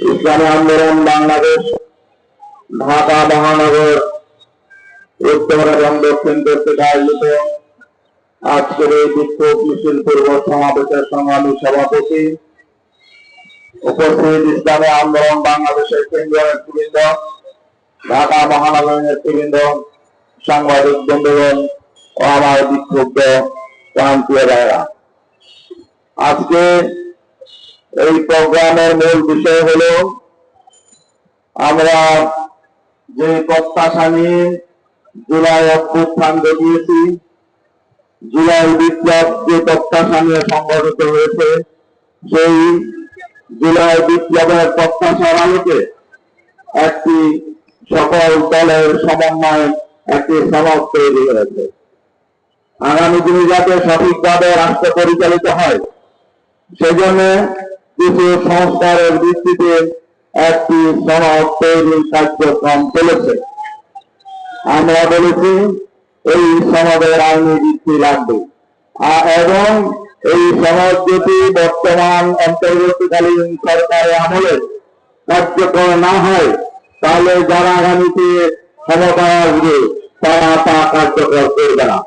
ইসলামী আন্দোলন বাংলাদেশ ঢাকা মহানগর উত্তর এবং দক্ষিণ কর্তৃক আয়োজিত আজকের এই বিক্ষোভ মিছিল পূর্ব সমাবেশের সংগ্রামী সভাপতি, উপস্থিত ইসলামী আন্দোলন বাংলাদেশের কেন্দ্রীয় নেতৃবৃন্দ, ঢাকা মহানগরের নেতৃবৃন্দ, সাংবাদিক বন্ধুগণ ও আমার বিক্ষুব্ধ প্রান্তীয় ভাইরা, আজকে এই প্রোগ্রামের মূল বিষয় হল আমরা যে প্রত্যাশা নিয়ে জুলাই অভ্যুত্থান ঘটিয়েছি, জুলাই বিপ্লব যে প্রত্যাশা নিয়ে সংগঠিত হয়েছে, সেই জুলাই বিপ্লবের প্রত্যাশার আলোকে একটি সকল দলের সমন্বয়ে একটি সনদ তৈরি হয়েছে। আগামী দিনে যাতে সঠিকভাবে রাষ্ট্র পরিচালিত হয়, সেজন্য কিছু সংস্কারের ভিত্তিতে একটি সনদ তৈরির কার্যক্রম চলেছে। আমরা বলেছি এই সনদের আইনি ভিত্তি লাগবে এবং এই সনদ যদি বর্তমান অন্তর্বর্তীকালীন সরকারের আমলে কার্যকর না হয়, তাহলে যারা আগামীতে ক্ষমতায় আসবে তারা তা কার্যকর করবে না।